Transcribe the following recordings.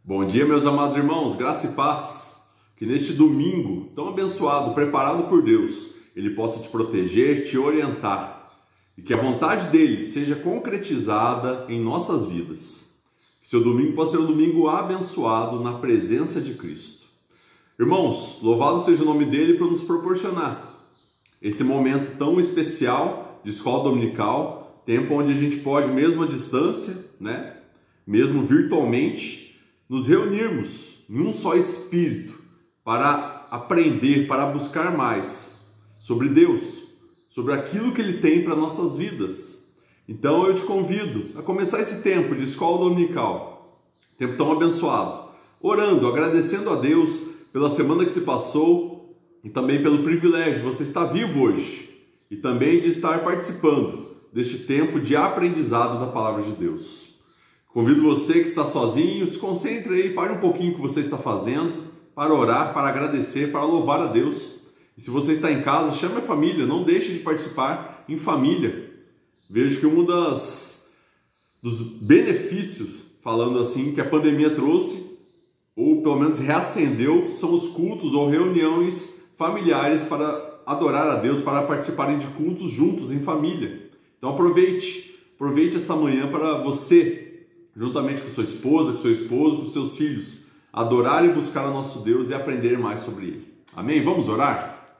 Bom dia, meus amados irmãos, graça e paz. Que neste domingo tão abençoado, preparado por Deus, Ele possa te proteger, te orientar e que a vontade dele seja concretizada em nossas vidas. Que seu domingo possa ser um domingo abençoado na presença de Cristo. Irmãos, louvado seja o nome dele por nos proporcionar esse momento tão especial de escola dominical, tempo onde a gente pode, mesmo à distância, mesmo virtualmente, nos reunirmos em um só espírito para aprender, para buscar mais sobre Deus, sobre aquilo que Ele tem para nossas vidas. Então eu te convido a começar esse tempo de escola dominical, tempo tão abençoado, orando, agradecendo a Deus pela semana que se passou e também pelo privilégio de você estar vivo hoje e também de estar participando deste tempo de aprendizado da Palavra de Deus. Convido você que está sozinho, se concentre aí, pare um pouquinho o que você está fazendo, para orar, para agradecer, para louvar a Deus. E se você está em casa, chame a família, não deixe de participar em família. Vejo que um dos benefícios, falando assim, que a pandemia trouxe, ou pelo menos reacendeu, são os cultos ou reuniões familiares para adorar a Deus, para participarem de cultos juntos, em família. Então aproveite essa manhã para você, juntamente com sua esposa, com seu esposo, com seus filhos, adorar e buscar o nosso Deus e aprender mais sobre Ele. Amém? Vamos orar?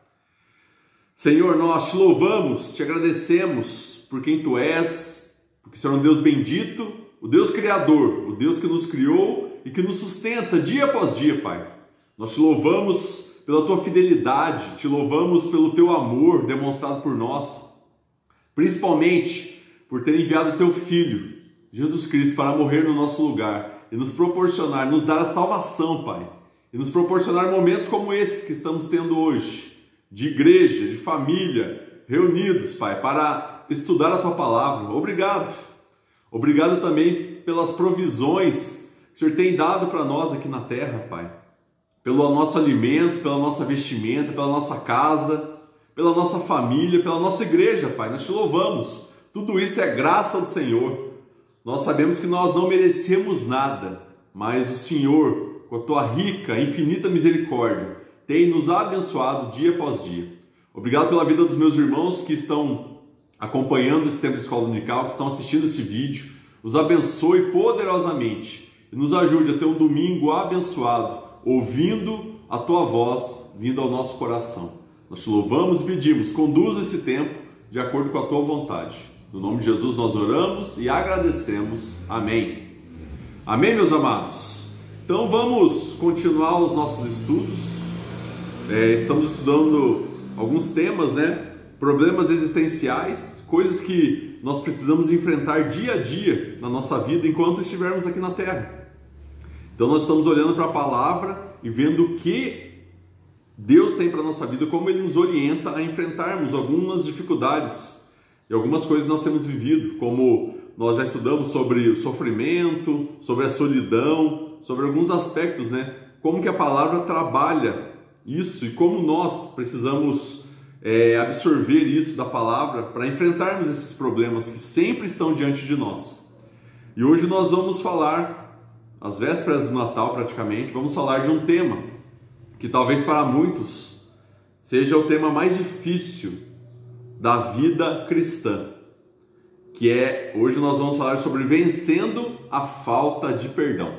Senhor, nós te louvamos, te agradecemos por quem Tu és, porque Tu és um Deus bendito, o Deus Criador, o Deus que nos criou e que nos sustenta dia após dia, Pai. Nós te louvamos pela Tua fidelidade, te louvamos pelo Teu amor demonstrado por nós, principalmente por ter enviado Teu Filho, Jesus Cristo, para morrer no nosso lugar e nos proporcionar, nos dar a salvação, Pai, e nos proporcionar momentos como esses que estamos tendo hoje, de igreja, de família, reunidos, Pai, para estudar a Tua Palavra. Obrigado. Obrigado também pelas provisões que o Senhor tem dado para nós aqui na terra, Pai, pelo nosso alimento, pela nossa vestimenta, pela nossa casa, pela nossa família, pela nossa igreja, Pai. Nós te louvamos. Tudo isso é graça do Senhor. Nós sabemos que nós não merecemos nada, mas o Senhor, com a Tua rica, infinita misericórdia, tem nos abençoado dia após dia. Obrigado pela vida dos meus irmãos que estão acompanhando esse tempo de escola dominical, que estão assistindo esse vídeo. Os abençoe poderosamente e nos ajude a ter um domingo abençoado, ouvindo a Tua voz vindo ao nosso coração. Nós te louvamos e pedimos, conduza esse tempo de acordo com a Tua vontade. No nome de Jesus nós oramos e agradecemos. Amém. Amém, meus amados? Então vamos continuar os nossos estudos. Estamos estudando alguns temas, Problemas existenciais, coisas que nós precisamos enfrentar dia a dia na nossa vida enquanto estivermos aqui na Terra. Então nós estamos olhando para a palavra e vendo o que Deus tem para a nossa vida, como Ele nos orienta a enfrentarmos algumas dificuldades e algumas coisas que nós temos vivido, como nós já estudamos sobre o sofrimento, sobre a solidão, sobre alguns aspectos, Como que a palavra trabalha isso e como nós precisamos absorver isso da palavra para enfrentarmos esses problemas que sempre estão diante de nós. E hoje nós vamos falar, às vésperas do Natal praticamente, vamos falar de um tema que talvez para muitos seja o tema mais difícil da vida cristã, que hoje nós vamos falar sobre vencendo a falta de perdão.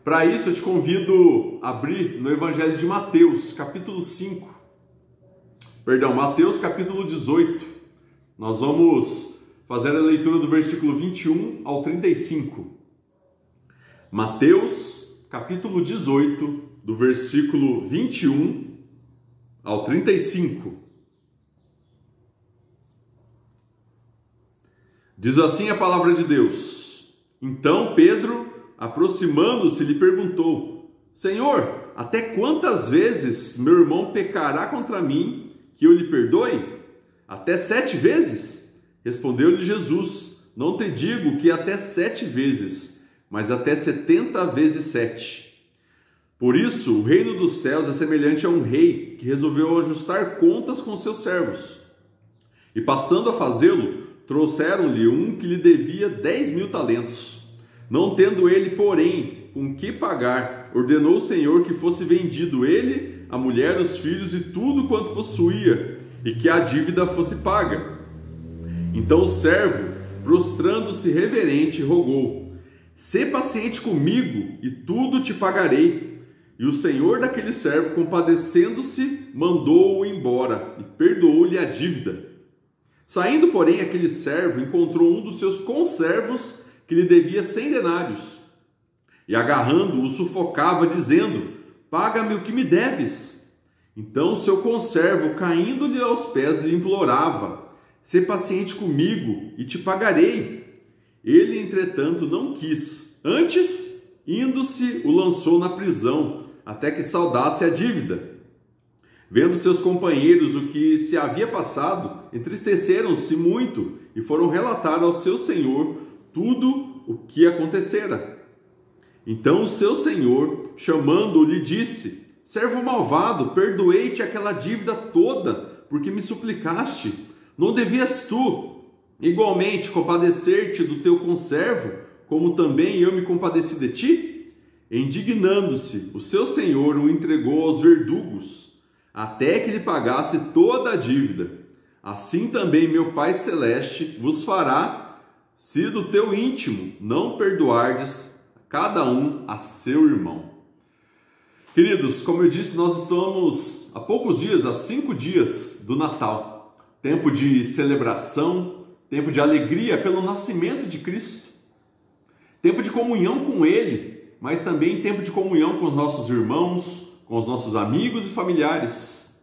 Para isso eu te convido a abrir no Evangelho de Mateus, capítulo 5, Mateus capítulo 18, nós vamos fazer a leitura do versículo 21 ao 35, Mateus capítulo 18, do versículo 21 ao 35, diz assim a palavra de Deus: Então Pedro, aproximando-se, lhe perguntou: Senhor, até quantas vezes meu irmão pecará contra mim, que eu lhe perdoe? Até 7 vezes? Respondeu-lhe Jesus: Não te digo que até 7 vezes, mas até 70 vezes 7. Por isso, o reino dos céus é semelhante a um rei que resolveu ajustar contas com seus servos. E passando a fazê-lo, trouxeram-lhe um que lhe devia 10.000 talentos. Não tendo ele, porém, com que pagar, ordenou o Senhor que fosse vendido ele, a mulher, os filhos e tudo quanto possuía, e que a dívida fosse paga. Então o servo, prostrando-se reverente, rogou: sê paciente comigo e tudo te pagarei. E o senhor daquele servo, compadecendo-se, mandou-o embora e perdoou-lhe a dívida. Saindo, porém, aquele servo encontrou um dos seus conservos que lhe devia 100 denários. E agarrando-o, sufocava, dizendo: paga-me o que me deves. Então o seu conservo, caindo-lhe aos pés, lhe implorava: sê paciente comigo e te pagarei. Ele, entretanto, não quis. Antes, indo-se, o lançou na prisão, até que saldasse a dívida. Vendo seus companheiros o que se havia passado, entristeceram-se muito e foram relatar ao seu senhor tudo o que acontecera. Então o seu senhor, chamando-o, lhe disse: servo malvado, perdoei-te aquela dívida toda, porque me suplicaste. Não devias tu, igualmente, compadecer-te do teu conservo, como também eu me compadeci de ti? Indignando-se, o seu senhor o entregou aos verdugos, até que lhe pagasse toda a dívida. Assim também meu Pai Celeste vos fará, se do teu íntimo não perdoardes cada um a seu irmão. Queridos, como eu disse, nós estamos há poucos dias, há 5 dias do Natal. Tempo de celebração, tempo de alegria pelo nascimento de Cristo. Tempo de comunhão com Ele, mas também tempo de comunhão com os nossos irmãos, com os nossos amigos e familiares.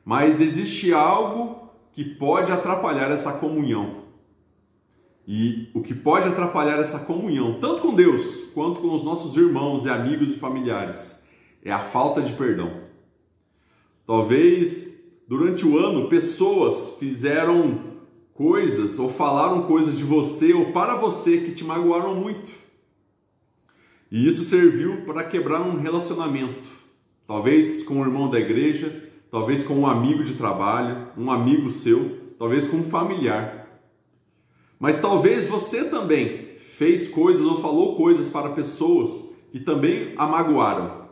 Mas existe algo que pode atrapalhar essa comunhão. E o que pode atrapalhar essa comunhão, tanto com Deus quanto com os nossos irmãos e amigos e familiares, é a falta de perdão. Talvez durante o ano pessoas fizeram coisas ou falaram coisas de você ou para você que te magoaram muito. E isso serviu para quebrar um relacionamento. Talvez com um irmão da igreja, talvez com um amigo de trabalho, um amigo seu, talvez com um familiar. Mas talvez você também fez coisas ou falou coisas para pessoas que também a magoaram.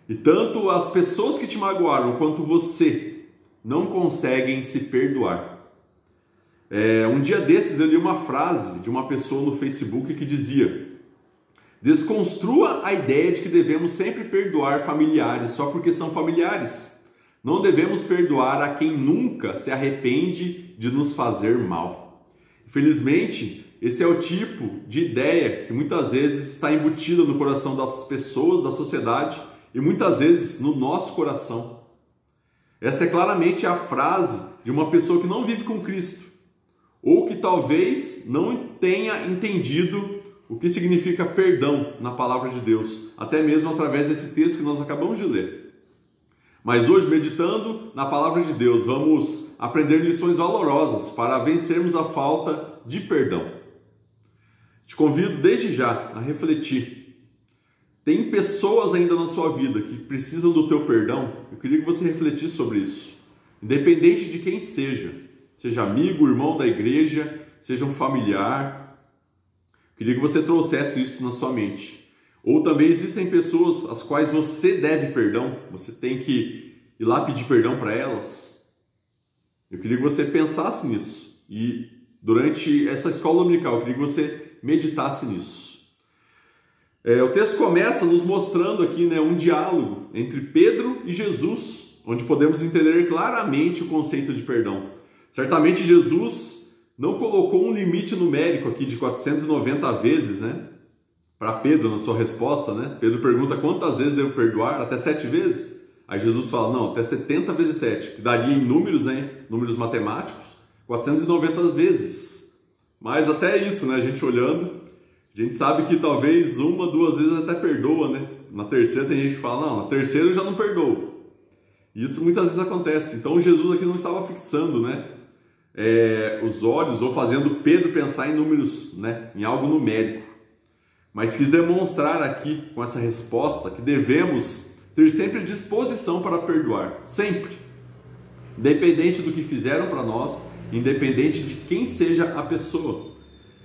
E tanto as pessoas que te magoaram quanto você não conseguem se perdoar. Um dia desses eu li uma frase de uma pessoa no Facebook que dizia: desconstrua a ideia de que devemos sempre perdoar familiares só porque são familiares. Não devemos perdoar a quem nunca se arrepende de nos fazer mal. Infelizmente, esse é o tipo de ideia que muitas vezes está embutida no coração das pessoas, da sociedade e muitas vezes no nosso coração. Essa é claramente a frase de uma pessoa que não vive com Cristo ou que talvez não tenha entendido o que significa perdão na palavra de Deus, até mesmo através desse texto que nós acabamos de ler. Mas hoje, meditando na palavra de Deus, vamos aprender lições valorosas para vencermos a falta de perdão. Te convido desde já a refletir. Tem pessoas ainda na sua vida que precisam do teu perdão? Eu queria que você refletisse sobre isso. Independente de quem seja amigo, irmão da igreja, seja um familiar, eu queria que você trouxesse isso na sua mente. Ou também existem pessoas às quais você deve perdão, você tem que ir lá pedir perdão para elas. Eu queria que você pensasse nisso e durante essa escola dominical, eu queria que você meditasse nisso. O texto começa nos mostrando aqui um diálogo entre Pedro e Jesus, onde podemos entender claramente o conceito de perdão. Certamente Jesus não colocou um limite numérico aqui de 490 vezes, para Pedro na sua resposta, Pedro pergunta quantas vezes devo perdoar? Até 7 vezes? Aí Jesus fala, não, até 70 vezes 7, que daria em números, números matemáticos, 490 vezes. Mas até isso, a gente olhando, a gente sabe que talvez 1, 2 vezes até perdoa, Na terceira tem gente que fala, não, na terceira eu já não perdoo. Isso muitas vezes acontece. Então Jesus aqui não estava fixando, os olhos ou fazendo Pedro pensar em números, em algo numérico. Mas quis demonstrar aqui com essa resposta que devemos ter sempre disposição para perdoar, sempre. Independente do que fizeram para nós, independente de quem seja a pessoa.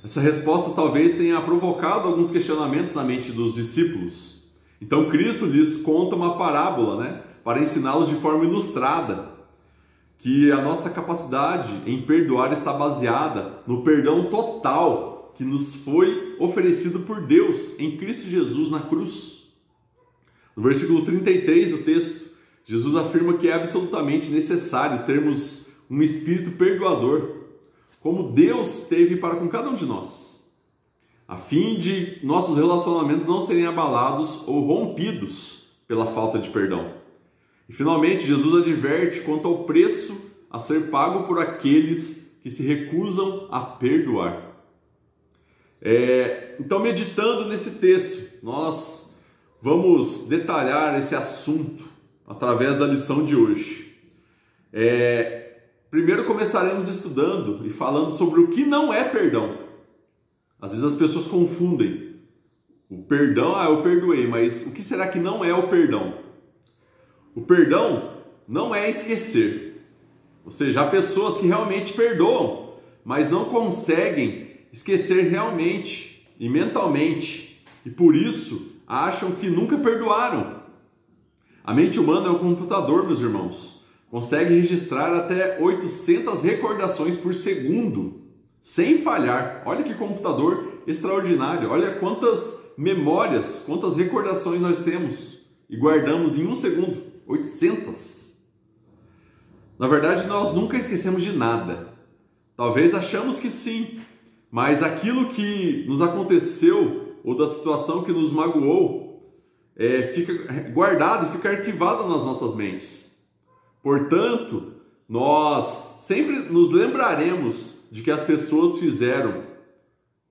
Essa resposta talvez tenha provocado alguns questionamentos na mente dos discípulos. Então Cristo lhes conta uma parábola, né, para ensiná-los de forma ilustrada que a nossa capacidade em perdoar está baseada no perdão total que nos foi oferecido por Deus em Cristo Jesus na cruz. No versículo 33 do texto, Jesus afirma que é absolutamente necessário termos um espírito perdoador, como Deus teve para com cada um de nós, a fim de nossos relacionamentos não serem abalados ou rompidos pela falta de perdão. E finalmente, Jesus adverte quanto ao preço a ser pago por aqueles que se recusam a perdoar. Então, meditando nesse texto, nós vamos detalhar esse assunto através da lição de hoje. Primeiro começaremos estudando e falando sobre o que não é perdão. Às vezes as pessoas confundem o perdão, eu perdoei, mas o que será que não é o perdão? O perdão não é esquecer. Ou seja, há pessoas que realmente perdoam, mas não conseguem esquecer realmente e mentalmente, e por isso acham que nunca perdoaram. A mente humana é um computador, meus irmãos. Consegue registrar até 800 recordações por segundo, sem falhar. Olha que computador extraordinário. Olha quantas memórias, quantas recordações nós temos e guardamos em um segundo. 800. Na verdade, nós nunca esquecemos de nada. Talvez achamos que sim, mas aquilo que nos aconteceu ou da situação que nos magoou fica guardado e fica arquivado nas nossas mentes. Portanto, nós sempre nos lembraremos de que as pessoas fizeram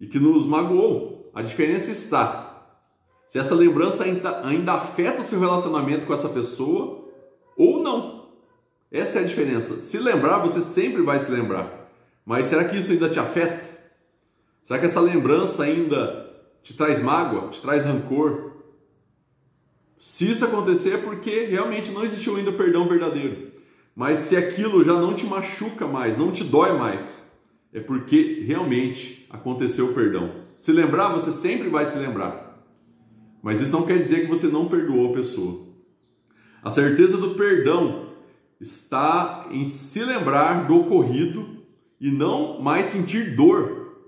e que nos magoou. A diferença está se essa lembrança ainda afeta o seu relacionamento com essa pessoa ou não. Essa é a diferença. Se lembrar, você sempre vai se lembrar. Mas será que isso ainda te afeta? Será que essa lembrança ainda te traz mágoa, te traz rancor? Se isso acontecer é porque realmente não existiu ainda o perdão verdadeiro. Mas se aquilo já não te machuca mais, não te dói mais, é porque realmente aconteceu o perdão. Se lembrar, você sempre vai se lembrar. Mas isso não quer dizer que você não perdoou a pessoa. A certeza do perdão está em se lembrar do ocorrido e não mais sentir dor,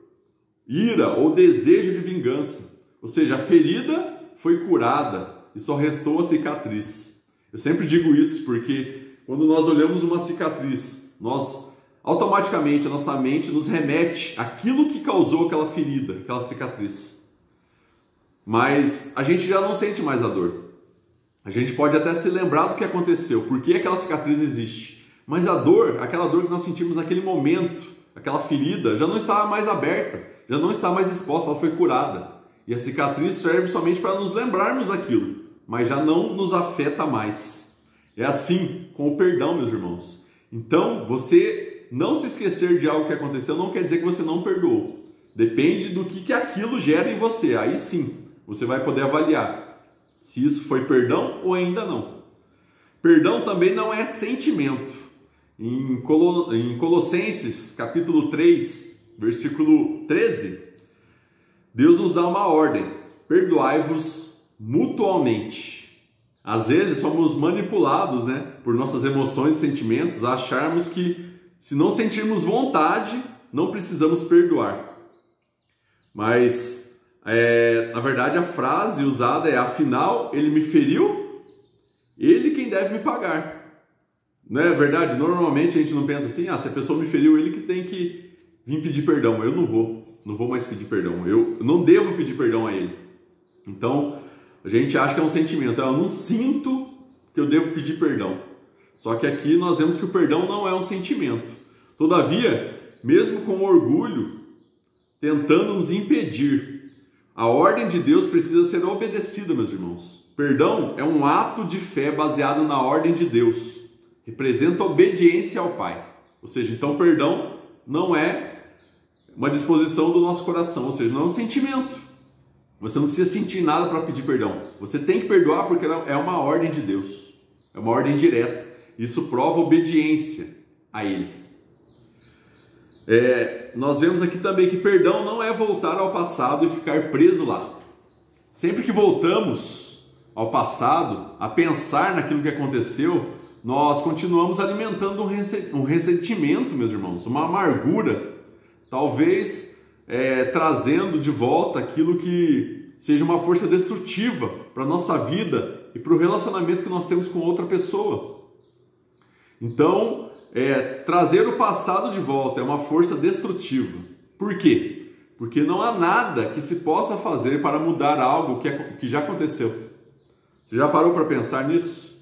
ira ou desejo de vingança. Ou seja, a ferida foi curada e só restou a cicatriz. Eu sempre digo isso porque quando nós olhamos uma cicatriz, automaticamente a nossa mente nos remete àquilo que causou aquela ferida, aquela cicatriz. Mas a gente já não sente mais a dor. A gente pode até se lembrar do que aconteceu, por que aquela cicatriz existe. Mas a dor, aquela dor que nós sentimos naquele momento, aquela ferida, já não está mais aberta, já não está mais exposta, ela foi curada. E a cicatriz serve somente para nos lembrarmos daquilo, mas já não nos afeta mais. É assim com o perdão, meus irmãos. Então, você não se esquecer de algo que aconteceu não quer dizer que você não perdoou. Depende do que aquilo gera em você. Aí sim, você vai poder avaliar se isso foi perdão ou ainda não. Perdão também não é sentimento. Em Colossenses, capítulo 3, versículo 13, Deus nos dá uma ordem: perdoai-vos mutualmente. Às vezes somos manipulados, por nossas emoções e sentimentos a acharmos que se não sentirmos vontade, não precisamos perdoar. Mas na verdade a frase usada é: afinal ele me feriu, ele quem deve me pagar. Não é verdade? Normalmente a gente não pensa assim: se a pessoa me feriu, ele que tem que vir pedir perdão. Eu não vou mais pedir perdão, eu não devo pedir perdão a ele. Então a gente acha que é um sentimento: eu não sinto que eu devo pedir perdão. Só que aqui nós vemos que o perdão não é um sentimento. Todavia, mesmo com orgulho tentando nos impedir, a ordem de Deus precisa ser obedecida, meus irmãos. Perdão é um ato de fé baseado na ordem de Deus. Representa obediência ao Pai. Ou seja, então perdão não é uma disposição do nosso coração, ou seja, não é um sentimento. Você não precisa sentir nada para pedir perdão. Você tem que perdoar porque é uma ordem de Deus. É uma ordem direta. Isso prova obediência a Ele. nós vemos aqui também que perdão não é voltar ao passado e ficar preso lá. Sempre que voltamos ao passado, a pensar naquilo que aconteceu, nós continuamos alimentando um ressentimento, meus irmãos, uma amargura, talvez trazendo de volta aquilo que seja uma força destrutiva para a nossa vida e para o relacionamento que nós temos com outra pessoa. Então, trazer o passado de volta é uma força destrutiva. Por quê? Porque não há nada que se possa fazer para mudar algo que já aconteceu. Você já parou para pensar nisso?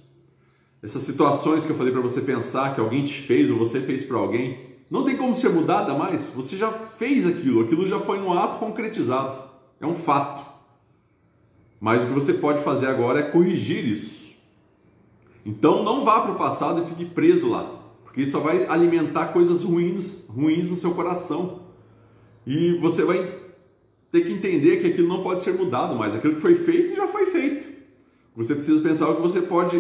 Essas situações que eu falei para você pensar, que alguém te fez ou você fez para alguém, não tem como ser mudada mais. Você já fez aquilo já foi um ato concretizado, é um fato. Mas o que você pode fazer agora é corrigir isso. Então não vá para o passado e fique preso lá, porque isso só vai alimentar coisas ruins no seu coração. E você vai ter que entender que aquilo não pode ser mudado mais. Aquilo que foi feito já foi feito. Você precisa pensar o que você pode,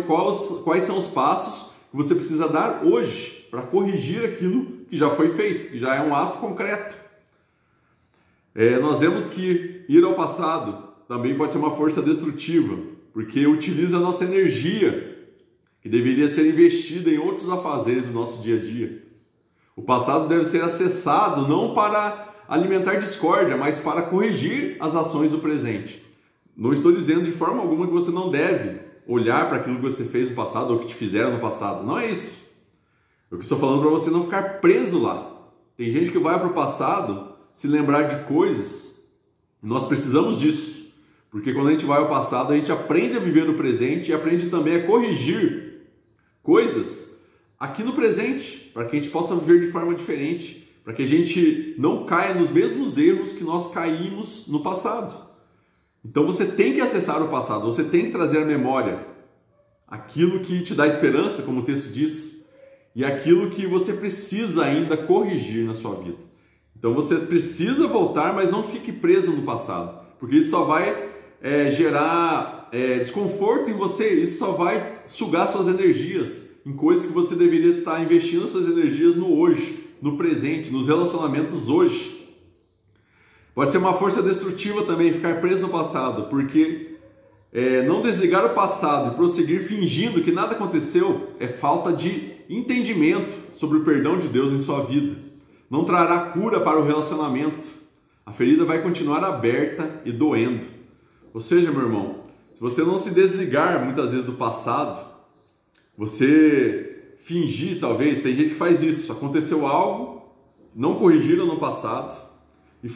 quais são os passos que você precisa dar hoje para corrigir aquilo que já foi feito, que já é um ato concreto. Nós vemos que ir ao passado também pode ser uma força destrutiva, porque utiliza a nossa energia, que deveria ser investida em outros afazeres do nosso dia a dia. O passado deve ser acessado não para alimentar discórdia, mas para corrigir as ações do presente. Não estou dizendo de forma alguma que você não deve olhar para aquilo que você fez no passado ou que te fizeram no passado. Não é isso. Eu estou falando para você não ficar preso lá. Tem gente que vai para o passado se lembrar de coisas. Nós precisamos disso. Porque quando a gente vai ao passado, a gente aprende a viver no presente e aprende também a corrigir coisas aqui no presente, para que a gente possa viver de forma diferente, para que a gente não caia nos mesmos erros que nós caímos no passado. Então você tem que acessar o passado, você tem que trazer à memória aquilo que te dá esperança, como o texto diz, e aquilo que você precisa ainda corrigir na sua vida. Então você precisa voltar, mas não fique preso no passado, porque isso só vai gerar desconforto em você, isso só vai sugar suas energias em coisas que você deveria estar investindo suas energias no hoje, no presente, nos relacionamentos hoje. Pode ser uma força destrutiva também ficar preso no passado, porque não desligar o passado e prosseguir fingindo que nada aconteceu é falta de entendimento sobre o perdão de Deus em sua vida. Não trará cura para o relacionamento. A ferida vai continuar aberta e doendo. Ou seja, meu irmão, se você não se desligar muitas vezes do passado, você fingir talvez, tem gente que faz isso, aconteceu algo, não corrigiram no passado, e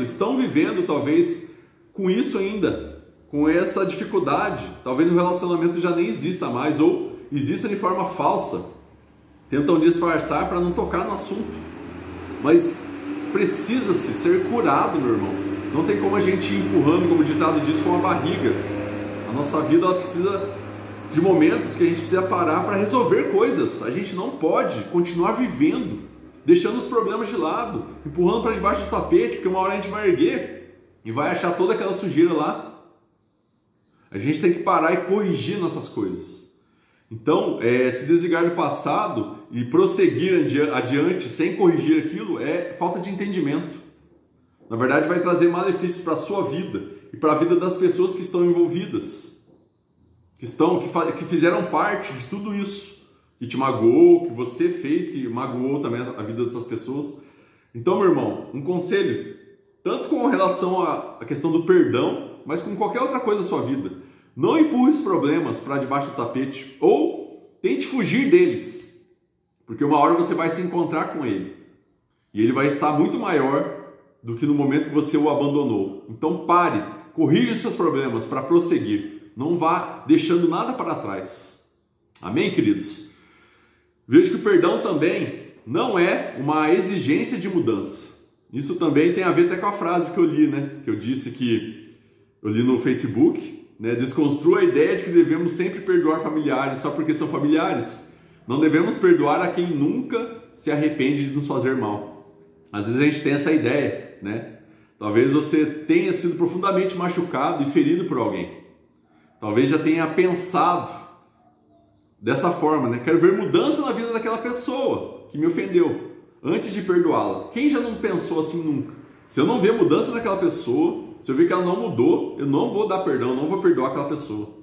estão vivendo talvez com isso ainda, com essa dificuldade. Talvez o relacionamento já nem exista mais, ou exista de forma falsa. Tentam disfarçar para não tocar no assunto. Mas precisa-se ser curado, meu irmão. Não tem como a gente ir empurrando, como o ditado diz, com a barriga. A nossa vida ela precisa de momentos que a gente precisa parar para resolver coisas. A gente não pode continuar vivendo deixando os problemas de lado, empurrando para debaixo do tapete, porque uma hora a gente vai erguer e vai achar toda aquela sujeira lá. A gente tem que parar e corrigir nossas coisas. Então, se desligar do passado e prosseguir adiante sem corrigir aquilo é falta de entendimento. Na verdade, vai trazer malefícios para a sua vida e para a vida das pessoas que estão envolvidas, que fizeram parte de tudo isso, que te magoou, que você fez, que magoou também a vida dessas pessoas. Então, meu irmão, um conselho, tanto com relação à questão do perdão, mas com qualquer outra coisa da sua vida, não empurre os problemas para debaixo do tapete, ou tente fugir deles, porque uma hora você vai se encontrar com ele, e ele vai estar muito maior do que no momento que você o abandonou. Então pare, corrija os seus problemas para prosseguir, não vá deixando nada para trás. Amém, queridos? Veja que o perdão também não é uma exigência de mudança. Isso também tem a ver até com a frase que eu li, né? Que eu disse que eu li no Facebook, né? Desconstrua a ideia de que devemos sempre perdoar familiares só porque são familiares. Não devemos perdoar a quem nunca se arrepende de nos fazer mal. Às vezes a gente tem essa ideia, né? Talvez você tenha sido profundamente machucado e ferido por alguém. Talvez já tenha pensado dessa forma, né? Quero ver mudança na vida daquela pessoa que me ofendeu. antes de perdoá-la. Quem já não pensou assim nunca? Se eu não ver mudança naquela pessoa, se eu ver que ela não mudou, eu não vou dar perdão, eu não vou perdoar aquela pessoa.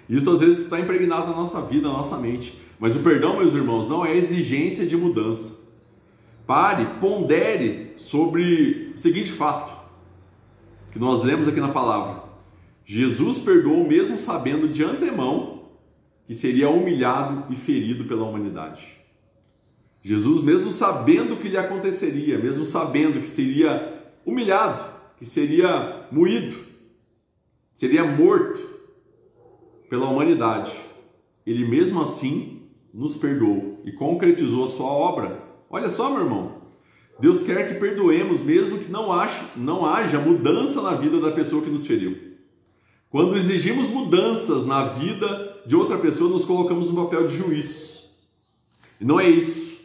Isso às vezes está impregnado na nossa vida, na nossa mente. Mas o perdão, meus irmãos, não é exigência de mudança. Pare, pondere sobre o seguinte fato, que nós lemos aqui na palavra. Jesus perdoou mesmo sabendo de antemão que seria humilhado e ferido pela humanidade. Jesus, mesmo sabendo o que lhe aconteceria, mesmo sabendo que seria humilhado, que seria moído, seria morto pela humanidade, ele mesmo assim nos perdoou e concretizou a sua obra. Olha só, meu irmão, Deus quer que perdoemos mesmo que não haja mudança na vida da pessoa que nos feriu. Quando exigimos mudanças na vida de outra pessoa, nos colocamos no papel de juiz. E não é isso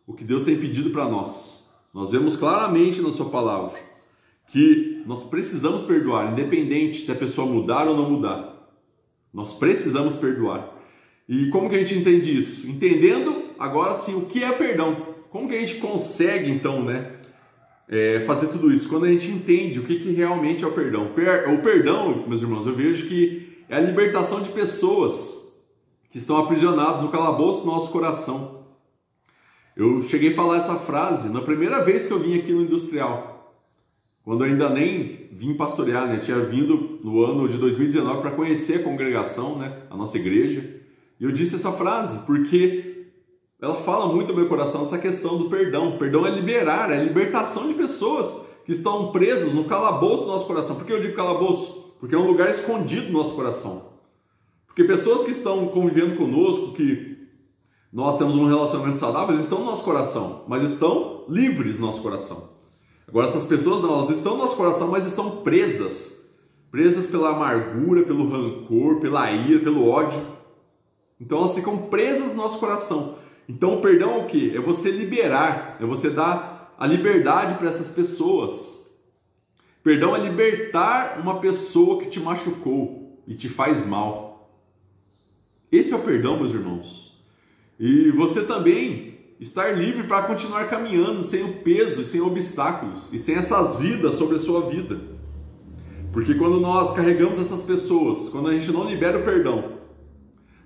o que Deus tem pedido para nós. Nós vemos claramente na sua palavra que nós precisamos perdoar, independente se a pessoa mudar ou não mudar. Nós precisamos perdoar. E como que a gente entende isso? Entendendo agora sim o que é perdão. Como que a gente consegue então, fazer tudo isso? Quando a gente entende o que realmente é o perdão. O perdão, meus irmãos, eu vejo que é a libertação de pessoas que estão aprisionadas no calabouço do nosso coração. Eu cheguei a falar essa frase na primeira vez que eu vim aqui no Industrial, quando eu ainda nem vim pastorear, eu tinha vindo no ano de 2019 para conhecer a congregação, a nossa igreja, e eu disse essa frase porque ela fala muito ao meu coração, essa questão do perdão. Perdão é liberar, é libertação de pessoas que estão presos no calabouço do nosso coração. Por que eu digo calabouço? Porque é um lugar escondido do nosso coração. Porque pessoas que estão convivendo conosco, que nós temos um relacionamento saudável, eles estão no nosso coração, mas estão livres no nosso coração. Agora essas pessoas não, elas estão no nosso coração, mas estão presas. Presas pela amargura, pelo rancor, pela ira, pelo ódio. Então elas ficam presas no nosso coração. Então o perdão é o quê? É você liberar, é você dar a liberdade para essas pessoas. Perdão é libertar uma pessoa que te machucou e te faz mal. Esse é o perdão, meus irmãos. E você também estar livre para continuar caminhando sem o peso, sem obstáculos e sem essas vidas sobre a sua vida. Porque quando nós carregamos essas pessoas, quando a gente não libera o perdão,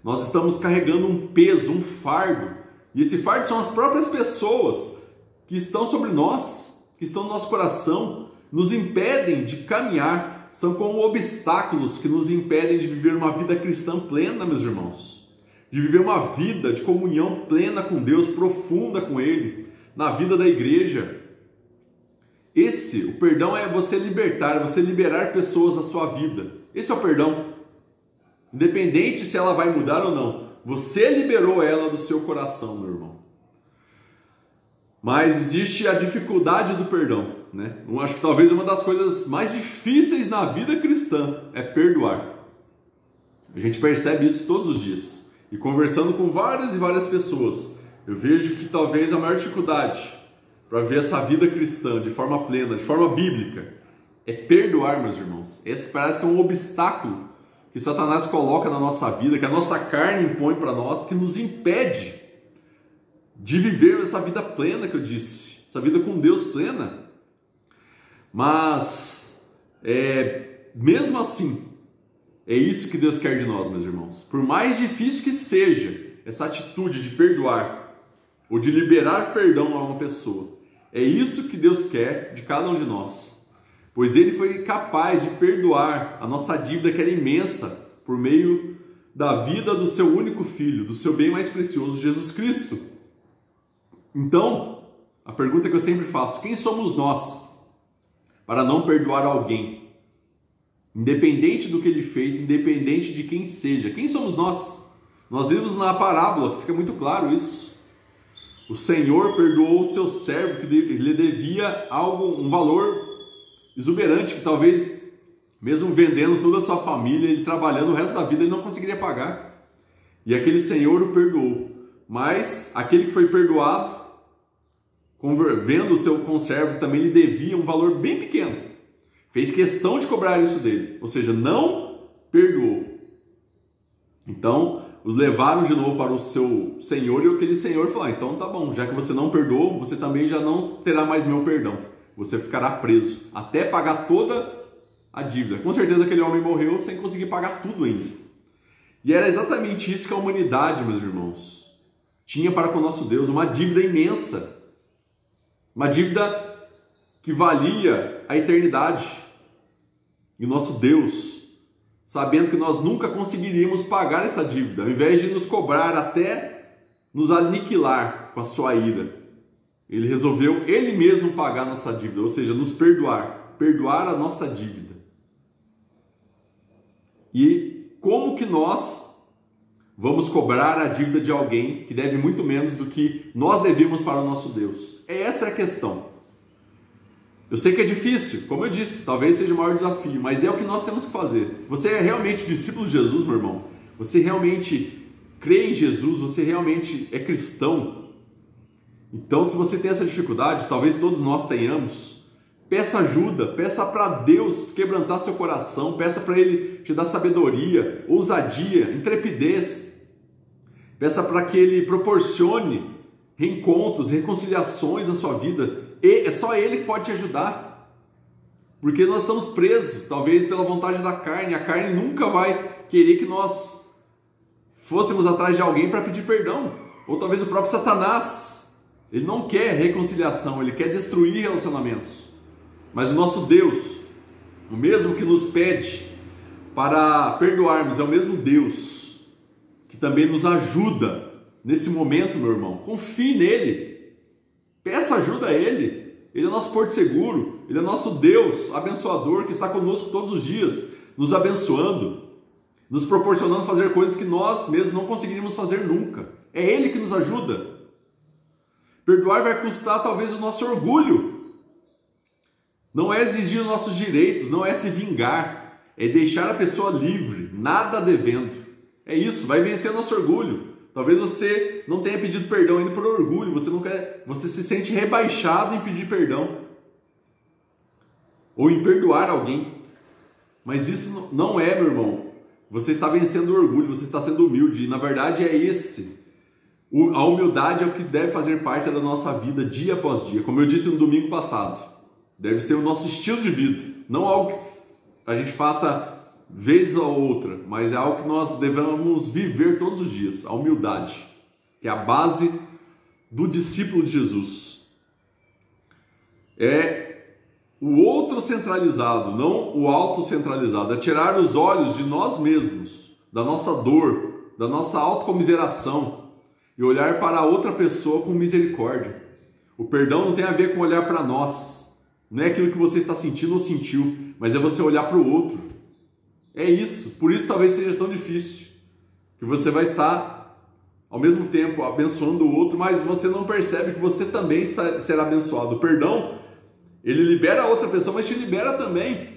nós estamos carregando um peso, um fardo. E esse fardo são as próprias pessoas que estão sobre nós, que estão no nosso coração, nos impedem de caminhar, são como obstáculos que nos impedem de viver uma vida cristã plena, meus irmãos. De viver uma vida de comunhão plena com Deus, profunda com Ele, na vida da igreja. O perdão é você libertar, é você liberar pessoas da sua vida. Esse é o perdão. Independente se ela vai mudar ou não, você liberou ela do seu coração, meu irmão. Mas existe a dificuldade do perdão, Eu acho que talvez uma das coisas mais difíceis na vida cristã é perdoar. A gente percebe isso todos os dias. E conversando com várias e várias pessoas, eu vejo que talvez a maior dificuldade para ver essa vida cristã de forma plena, de forma bíblica, é perdoar, meus irmãos. Esse parece que é um obstáculo que Satanás coloca na nossa vida, que a nossa carne impõe para nós, que nos impede de viver essa vida plena que eu disse, essa vida com Deus plena. Mas, mesmo assim, é isso que Deus quer de nós, meus irmãos. Por mais difícil que seja essa atitude de perdoar ou de liberar perdão a uma pessoa, é isso que Deus quer de cada um de nós. Pois Ele foi capaz de perdoar a nossa dívida, que era imensa, por meio da vida do seu único Filho, do seu bem mais precioso, Jesus Cristo. Então, a pergunta que eu sempre faço: quem somos nós para não perdoar alguém? Independente do que ele fez, independente de quem seja. Quem somos nós? Nós vimos na parábola, fica muito claro isso. O Senhor perdoou o seu servo que lhe devia um valor exuberante, que talvez, mesmo vendendo toda a sua família, ele trabalhando o resto da vida, ele não conseguiria pagar. E aquele Senhor o perdoou. Mas aquele que foi perdoado, vendo o seu conservo, também lhe devia um valor bem pequeno. Fez questão de cobrar isso dele, ou seja, não perdoou. Então, os levaram de novo para o seu senhor, e aquele senhor falou: então tá bom, já que você não perdoou, você também já não terá mais meu perdão. Você ficará preso até pagar toda a dívida. Com certeza aquele homem morreu sem conseguir pagar tudo ainda. E era exatamente isso que a humanidade, meus irmãos, tinha para com o nosso Deus, uma dívida imensa. Uma dívida que valia a eternidade. E o nosso Deus, sabendo que nós nunca conseguiríamos pagar essa dívida, ao invés de nos cobrar até nos aniquilar com a sua ira, ele resolveu ele mesmo pagar a nossa dívida, ou seja, nos perdoar a nossa dívida. E como que nós vamos cobrar a dívida de alguém que deve muito menos do que nós devemos para o nosso Deus? Essa é a questão. Eu sei que é difícil, como eu disse, talvez seja o maior desafio, mas é o que nós temos que fazer. Você é realmente discípulo de Jesus, meu irmão? Você realmente crê em Jesus? Você realmente é cristão? Então, se você tem essa dificuldade, talvez todos nós tenhamos, peça ajuda, peça para Deus quebrantar seu coração, peça para Ele te dar sabedoria, ousadia, intrepidez. Peça para que Ele proporcione reencontros, reconciliações na sua vida. E é só Ele que pode te ajudar. Porque nós estamos presos, talvez pela vontade da carne. A carne nunca vai querer que nós fôssemos atrás de alguém para pedir perdão. Ou talvez o próprio Satanás. Ele não quer reconciliação, ele quer destruir relacionamentos. Mas o nosso Deus, o mesmo que nos pede para perdoarmos, é o mesmo Deus que também nos ajuda nesse momento, meu irmão. Confie nele, peça ajuda a Ele. Ele é nosso porto seguro, Ele é nosso Deus abençoador que está conosco todos os dias, nos abençoando, nos proporcionando fazer coisas que nós mesmos não conseguiríamos fazer nunca. É Ele que nos ajuda. Perdoar vai custar talvez o nosso orgulho. Não é exigir os nossos direitos, não é se vingar, é deixar a pessoa livre, nada devendo. É isso, vai vencer o nosso orgulho. Talvez você não tenha pedido perdão ainda por orgulho, você se sente rebaixado em pedir perdão ou em perdoar alguém. Mas isso não é, meu irmão. Você está vencendo o orgulho, você está sendo humilde, e na verdade é esse. A humildade é o que deve fazer parte da nossa vida dia após dia. Como eu disse no domingo passado, deve ser o nosso estilo de vida. Não algo que a gente faça vez ou outra, mas é algo que nós devemos viver todos os dias. A humildade, que é a base do discípulo de Jesus. É o outro centralizado, não o autocentralizado. É tirar os olhos de nós mesmos, da nossa dor, da nossa autocomiseração, e olhar para a outra pessoa com misericórdia. O perdão não tem a ver com olhar para nós. Não é aquilo que você está sentindo ou sentiu, mas é você olhar para o outro. É isso. Por isso talvez seja tão difícil. Que você vai estar, ao mesmo tempo, abençoando o outro, mas você não percebe que você também será abençoado. O perdão, ele libera a outra pessoa, mas te libera também.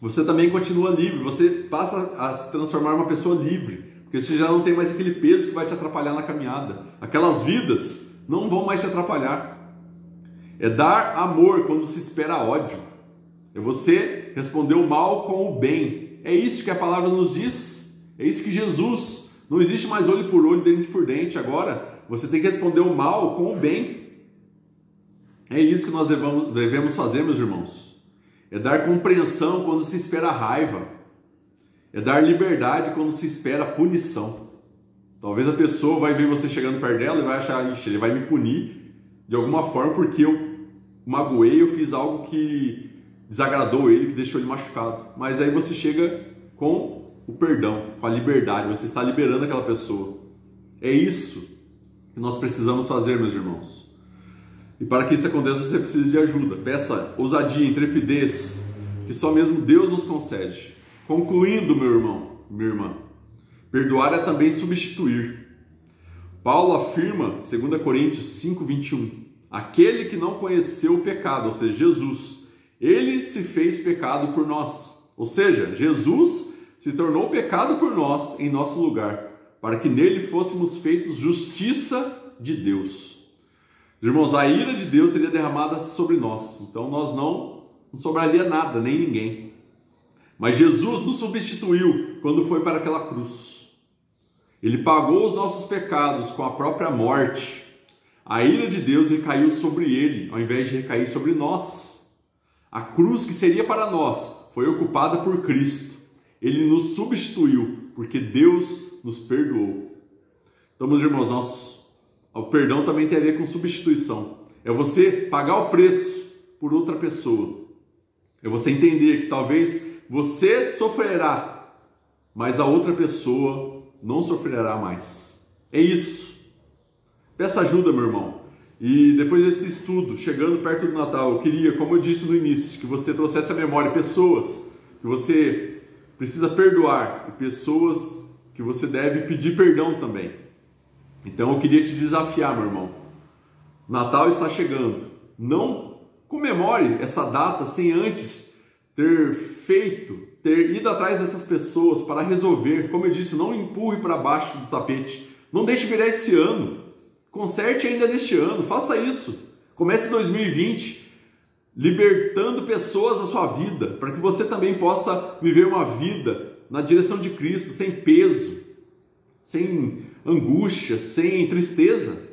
Você também continua livre. Você passa a se transformar em uma pessoa livre. Porque você já não tem mais aquele peso que vai te atrapalhar na caminhada. Aquelas vidas não vão mais te atrapalhar. É dar amor quando se espera ódio. É você responder o mal com o bem. É isso que a palavra nos diz. É isso que Jesus. Não existe mais olho por olho, dente por dente. Agora você tem que responder o mal com o bem. É isso que nós devemos fazer, meus irmãos. É dar compreensão quando se espera raiva. É dar liberdade quando se espera punição. Talvez a pessoa vai ver você chegando perto dela e vai achar, ixi, ele vai me punir de alguma forma porque eu magoei, eu fiz algo que desagradou ele, que deixou ele machucado. Mas aí você chega com o perdão, com a liberdade, você está liberando aquela pessoa. É isso que nós precisamos fazer, meus irmãos. E para que isso aconteça, você precisa de ajuda. Peça ousadia, intrepidez, que só mesmo Deus nos concede. Concluindo, meu irmão, minha irmã, perdoar é também substituir. Paulo afirma, 2 Coríntios 5:21, aquele que não conheceu o pecado, ou seja, Jesus, ele se fez pecado por nós. Ou seja, Jesus se tornou pecado por nós em nosso lugar, para que nele fôssemos feitos justiça de Deus. Irmãos, a ira de Deus seria derramada sobre nós, então nós não sobraria nada, nem ninguém. Mas Jesus nos substituiu quando foi para aquela cruz. Ele pagou os nossos pecados com a própria morte. A ira de Deus recaiu sobre ele, ao invés de recair sobre nós. A cruz que seria para nós foi ocupada por Cristo. Ele nos substituiu, porque Deus nos perdoou. Então, meus irmãos, o perdão também tem a ver com substituição. É você pagar o preço por outra pessoa. É você entender que talvez você sofrerá, mas a outra pessoa não sofrerá mais. É isso. Peça ajuda, meu irmão. E depois desse estudo, chegando perto do Natal, eu queria, como eu disse no início, que você trouxesse à memória pessoas que você precisa perdoar e pessoas que você deve pedir perdão também. Então eu queria te desafiar, meu irmão. Natal está chegando. Não comemore essa data sem antes ter ido atrás dessas pessoas para resolver. Como eu disse, não empurre para baixo do tapete. Não deixe virar esse ano. Conserte ainda neste ano. Faça isso. Comece 2020 libertando pessoas da sua vida, para que você também possa viver uma vida na direção de Cristo, sem peso, sem angústia, sem tristeza.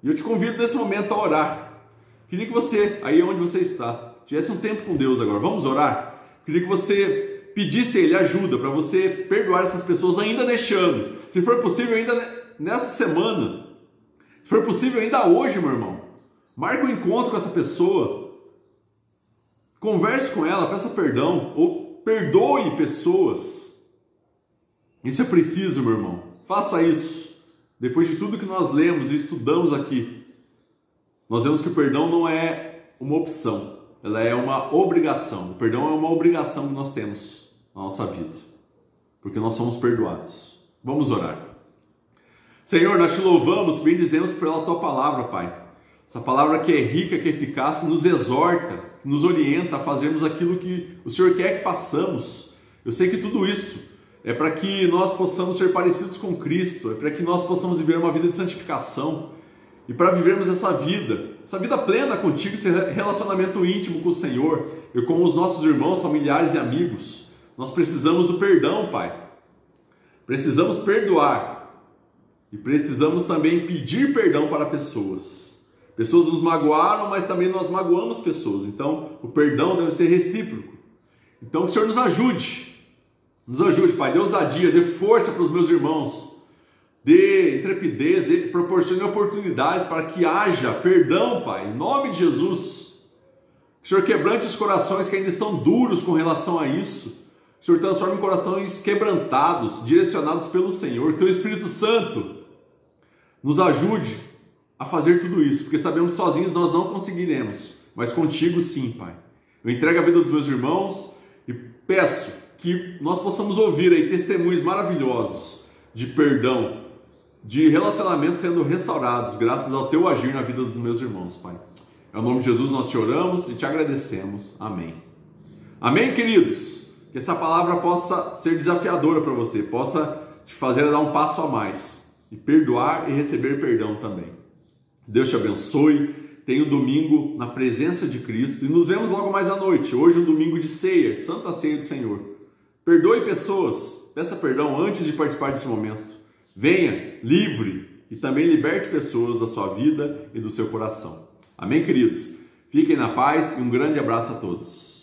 E eu te convido nesse momento a orar. Queria que você, aí onde você está, tivesse um tempo com Deus agora. Vamos orar? Queria que você pedisse a Ele ajuda para você perdoar essas pessoas ainda neste ano. Se for possível, ainda nessa semana. Se for possível, ainda hoje, meu irmão. Marque um encontro com essa pessoa. Converse com ela, peça perdão. Ou perdoe pessoas. Isso é preciso, meu irmão. Faça isso. Depois de tudo que nós lemos e estudamos aqui, nós vemos que o perdão não é uma opção, ela é uma obrigação. O perdão é uma obrigação que nós temos na nossa vida, porque nós somos perdoados. Vamos orar. Senhor, nós te louvamos, bendizemos pela tua palavra, Pai. Essa palavra que é rica, que é eficaz, que nos exorta, que nos orienta a fazermos aquilo que o Senhor quer que façamos. Eu sei que tudo isso é para que nós possamos ser parecidos com Cristo, é para que nós possamos viver uma vida de santificação. E para vivermos essa vida plena contigo, esse relacionamento íntimo com o Senhor e com os nossos irmãos, familiares e amigos, nós precisamos do perdão, Pai. Precisamos perdoar e precisamos também pedir perdão para pessoas. Pessoas nos magoaram, mas também nós magoamos pessoas. Então, o perdão deve ser recíproco. Então, que o Senhor nos ajude. Nos ajude, Pai. Dê ousadia, dê força para os meus irmãos. Dê intrepidez, proporcione oportunidades para que haja perdão, Pai, em nome de Jesus. Que o Senhor quebrante os corações que ainda estão duros com relação a isso. Que o Senhor transforme em corações quebrantados, direcionados pelo Senhor. Teu Espírito Santo nos ajude a fazer tudo isso, porque sabemos que sozinhos nós não conseguiremos, mas contigo sim, Pai. Eu entrego a vida dos meus irmãos e peço que nós possamos ouvir aí testemunhos maravilhosos de perdão, de relacionamentos sendo restaurados, graças ao teu agir na vida dos meus irmãos, Pai. Em nome de Jesus nós te oramos e te agradecemos. Amém. Amém, queridos? Que essa palavra possa ser desafiadora para você, possa te fazer dar um passo a mais e perdoar e receber perdão também. Deus te abençoe. Tenha um domingo na presença de Cristo e nos vemos logo mais à noite. Hoje é um domingo de ceia, Santa Ceia do Senhor. Perdoe pessoas, peça perdão antes de participar desse momento. Venha, livre e também liberte pessoas da sua vida e do seu coração. Amém, queridos? Fiquem na paz e um grande abraço a todos.